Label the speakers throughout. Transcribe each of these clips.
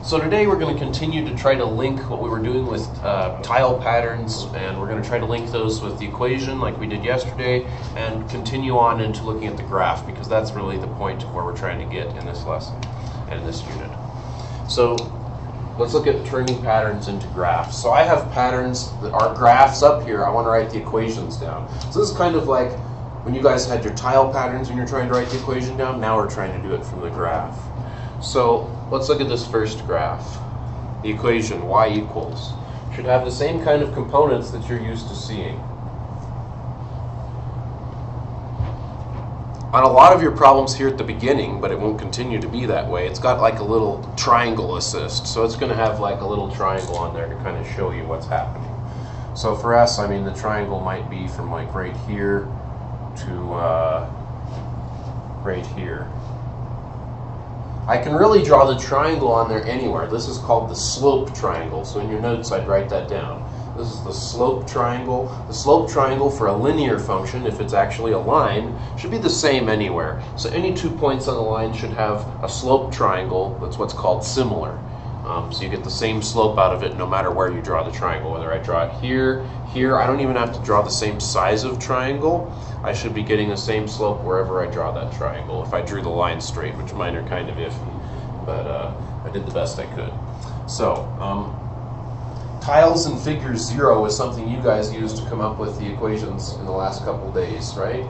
Speaker 1: So today we're going to continue to try to link what we were doing with tile patterns, and we're going to try to link those with the equation like we did yesterday, and continue on into looking at the graph, because that's really the point of where we're trying to get in this lesson and in this unit. So let's look at turning patterns into graphs. So I have patterns that are graphs up here. I want to write the equations down. So this is kind of like when you guys had your tile patterns and you're trying to write the equation down. Now we're trying to do it from the graph. So let's look at this first graph. The equation y equals should have the same kind of components that you're used to seeing. On a lot of your problems here at the beginning, but it won't continue to be that way, it's got like a little triangle assist. So it's going to have like a little triangle on there to kind of show you what's happening. So for us, I mean, the triangle might be from like right here to right here. I can really draw the triangle on there anywhere. This is called the slope triangle. So in your notes, I'd write that down. This is the slope triangle. The slope triangle for a linear function, if it's actually a line, should be the same anywhere. So any 2 points on the line should have a slope triangle that's what's called similar. So you get the same slope out of it no matter where you draw the triangle. Whether I draw it here, here, I don't even have to draw the same size of triangle. I should be getting the same slope wherever I draw that triangle, if I drew the line straight, which mine are kind of iffy, but I did the best I could. So, tiles in figure 0 is something you guys used to come up with the equations in the last couple days, right?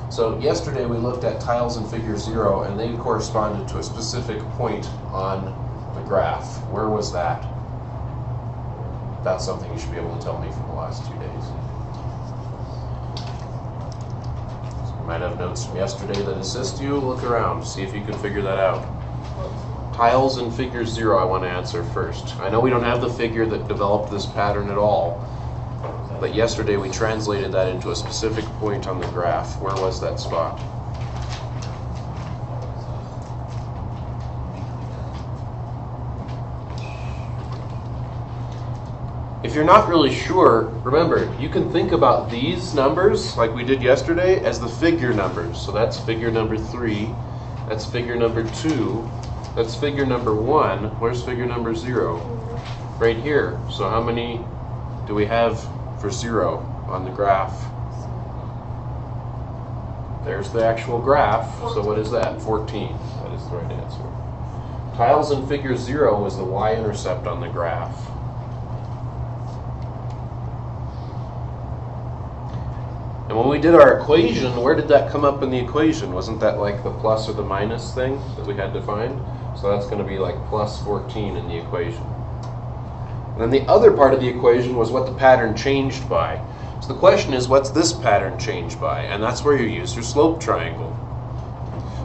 Speaker 1: So yesterday we looked at tiles in figure 0, and they corresponded to a specific point on the graph. Where was that? That's something you should be able to tell me from the last 2 days. You might have notes from yesterday that assist you. Look around, see if you can figure that out. Tiles in figure 0 I want to answer first. I know we don't have the figure that developed this pattern at all, but yesterday we translated that into a specific point on the graph. Where was that spot? If you're not really sure, remember, you can think about these numbers, like we did yesterday, as the figure numbers. So that's figure number 3, that's figure number 2, that's figure number 1. Where's figure number 0? Right here. So how many do we have for 0 on the graph? There's the actual graph. So what is that? 14. That is the right answer. Tiles in figure 0 was the y-intercept on the graph. And when we did our equation, where did that come up in the equation? Wasn't that like the plus or the minus thing that we had to find? So that's going to be like plus 14 in the equation. And then the other part of the equation was what the pattern changed by. So the question is, what's this pattern changed by? And that's where you use your slope triangle.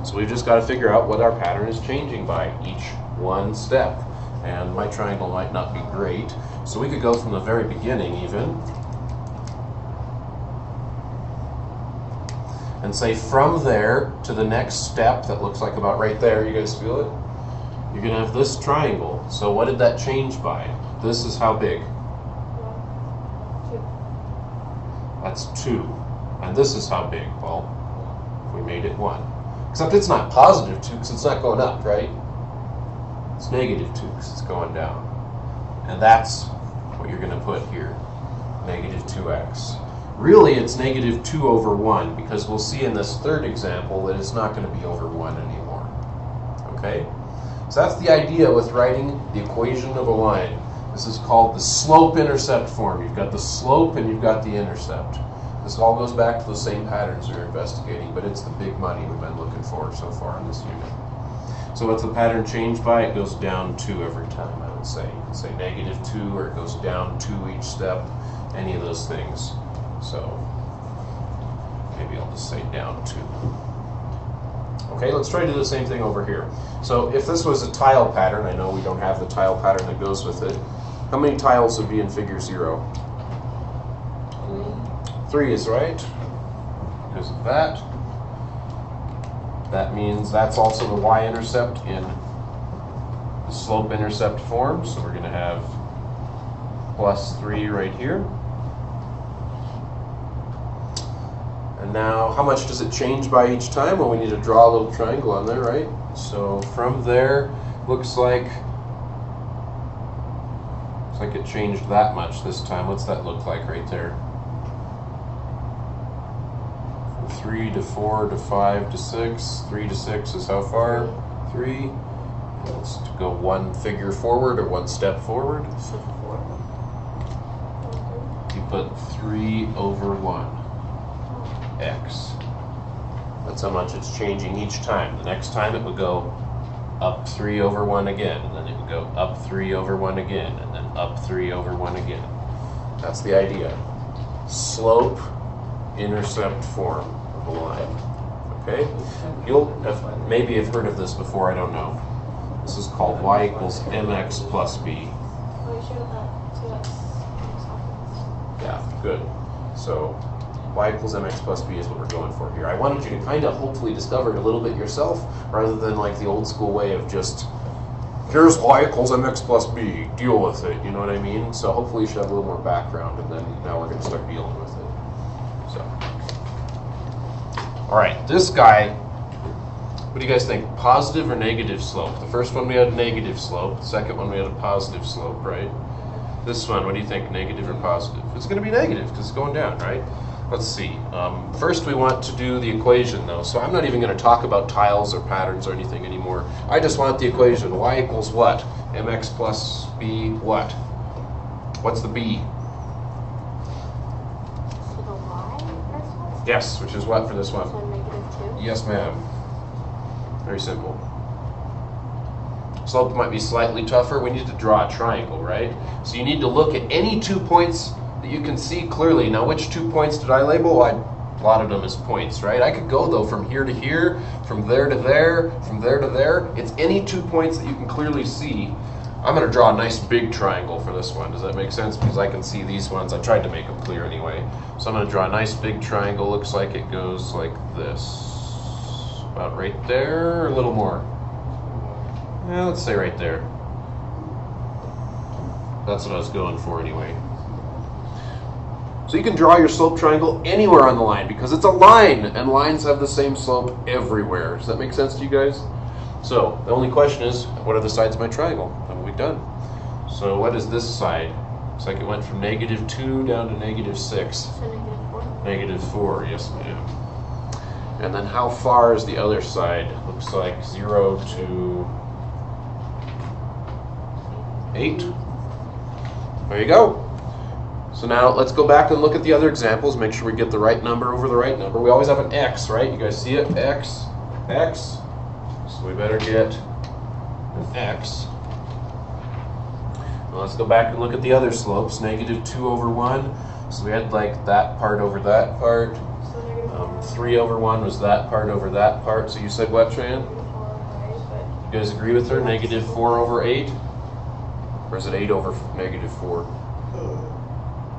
Speaker 1: So we've just got to figure out what our pattern is changing by each one step. And my triangle might not be great, so we could go from the very beginning even. And say from there to the next step that looks like about right there, you guys feel it? You're going to have this triangle. So what did that change by? This is how big? 2. That's 2. And this is how big? Well, we made it 1. Except it's not positive 2 because it's not going up, right? It's negative 2 because it's going down. And that's what you're going to put here, negative 2x. Really, it's negative 2 over 1, because we'll see in this third example that it's not going to be over 1 anymore. Okay? So that's the idea with writing the equation of a line. This is called the slope-intercept form. You've got the slope and you've got the intercept. This all goes back to the same patterns we're investigating, but it's the big money we've been looking for so far in this unit. So what's the pattern changed by? It goes down 2 every time, I would say. You can say negative 2, or it goes down 2 each step, any of those things. So maybe I'll just say down 2. Okay, let's try to do the same thing over here. So if this was a tile pattern, I know we don't have the tile pattern that goes with it. How many tiles would be in figure 0? 3 is right, because of that. That means that's also the y-intercept in the slope-intercept form. So we're going to have plus 3 right here. And now, how much does it change by each time? Well, we need to draw a little triangle on there, right? So from there, looks like Looks like it changed that much this time. What's that look like right there? From 3 to 4 to 5 to 6. 3 to 6 is how far? 3. Let's go one figure forward or one step forward.
Speaker 2: So 4.
Speaker 1: You put 3 over 1. X. That's how much it's changing each time. The next time it would go up 3 over 1 again, and then it would go up 3 over 1 again, and then up 3 over 1 again. That's the idea. Slope, intercept form of a line. Okay? You'll maybe have heard of this before, I don't know. This is called y equals mx plus b. Yeah, good. So y equals mx plus b is what we're going for here. I wanted you to kind of hopefully discover it a little bit yourself, rather than like the old school way of just, here's y equals mx plus b, deal with it, you know what I mean? So hopefully you should have a little more background, and then now we're going to start dealing with it. So, all right, this guy, what do you guys think? Positive or negative slope? The first one we had a negative slope, the second one we had a positive slope, right? This one, what do you think, negative or positive? It's going to be negative because it's going down, right? Let's see. First we want to do the equation though, so I'm not even going to talk about tiles or patterns or anything anymore. I just want the equation. Y equals what? Mx plus b what? What's the b?
Speaker 2: So the y first one?
Speaker 1: Yes, which is what for this one?
Speaker 2: So -2?
Speaker 1: Yes, ma'am. Very simple. Slope might be slightly tougher. We need to draw a triangle, right? So you need to look at any 2 points that you can see clearly. Now, which 2 points did I label? I plotted them as points, right? I could go, though, from here to here, from there to there, from there to there. It's any 2 points that you can clearly see. I'm going to draw a nice big triangle for this one. Does that make sense? Because I can see these ones. I tried to make them clear anyway. So I'm going to draw a nice big triangle. Looks like it goes like this. About right there, or a little more. Yeah, let's say right there. That's what I was going for anyway. So you can draw your slope triangle anywhere on the line because it's a line, and lines have the same slope everywhere. Does that make sense to you guys? So the only question is, what are the sides of my triangle? What have we done? So what is this side? Looks like it went from -2 down to -6.
Speaker 2: So -4?
Speaker 1: -4, yes ma'am. And then how far is the other side? Looks like 0 to 8. There you go. So now let's go back and look at the other examples, make sure we get the right number over the right number. We always have an x, right? You guys see it? X, x. So we better get an x. Now let's go back and look at the other slopes. -2 over 1. So we had like that part over that part. 3 over 1 was that part over that part. So you said what, Tran? You guys agree with her? -4 over 8? Or is it 8 over -4?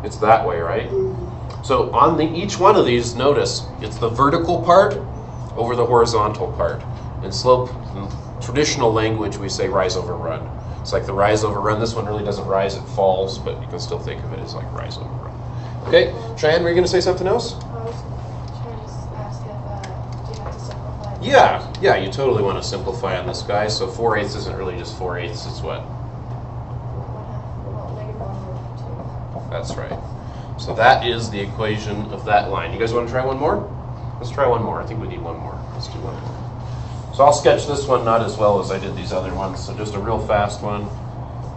Speaker 1: It's that way, right? So on each one of these, notice, it's the vertical part over the horizontal part. In slope, in traditional language, we say rise over run. It's like the rise over run. This one really doesn't rise, it falls, but you can still think of it as like rise over run. Okay, Tran, were you going to say something else? Yeah, you totally want to simplify on this guy. So 4/8 isn't really just 4/8, it's what? That's right. So that is the equation of that line. You guys want to try one more? Let's try one more. I think we need one more. Let's do one more. So I'll sketch this one not as well as I did these other ones. So just a real fast one.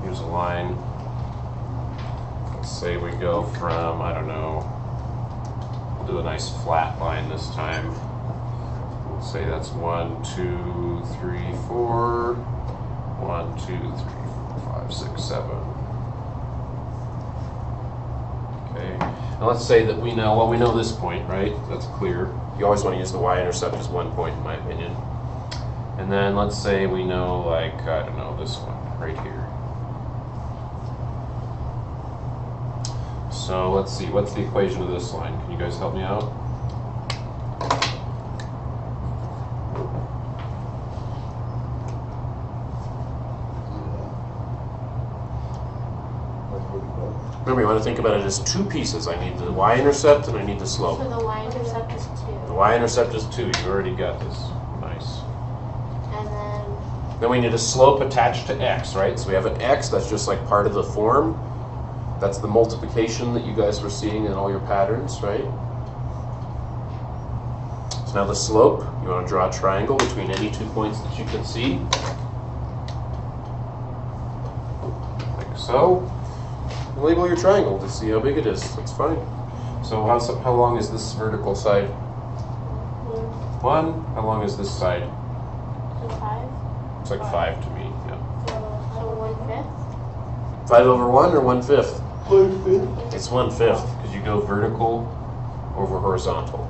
Speaker 1: Here's a line. Let's say we go from, I don't know, we'll do a nice flat line this time. Say that's 1, 2, 3, 4. 1, 2, 3, 4, 5, 6, 7. Okay. Now let's say that we know, well, we know this point, right? That's clear. You always want to use the y-intercept as one point, in my opinion. And then let's say we know, like, I don't know, this one right here. So let's see, what's the equation of this line? Can you guys help me out? Remember, you want to think about it as 2 pieces. I need the y-intercept and I need the slope.
Speaker 2: So the y-intercept is 2.
Speaker 1: The y-intercept is 2. You've already got this. Nice.
Speaker 2: And then
Speaker 1: we need a slope attached to x, right? So we have an x that's just like part of the form. That's the multiplication that you guys were seeing in all your patterns, right? So now the slope, you want to draw a triangle between any 2 points that you can see. Like so. And label your triangle to see how big it is. That's fine. So how long is this vertical side? 1. How long is this side?
Speaker 2: 5.
Speaker 1: It's like 5 to me, yeah.
Speaker 2: So 1/5?
Speaker 1: 5 over 1 or 1/5?
Speaker 3: 1/5.
Speaker 1: It's 1/5 because you go vertical over horizontal.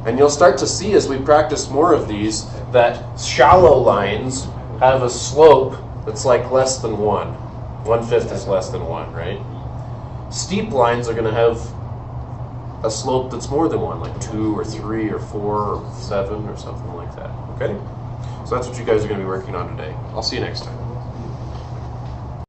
Speaker 1: And you'll start to see as we practice more of these that shallow lines have a slope that's like less than 1. 1/5 is less than 1, right? Steep lines are going to have a slope that's more than 1, like 2 or 3 or 4 or 7 or something like that, okay? So that's what you guys are going to be working on today. I'll see you next time.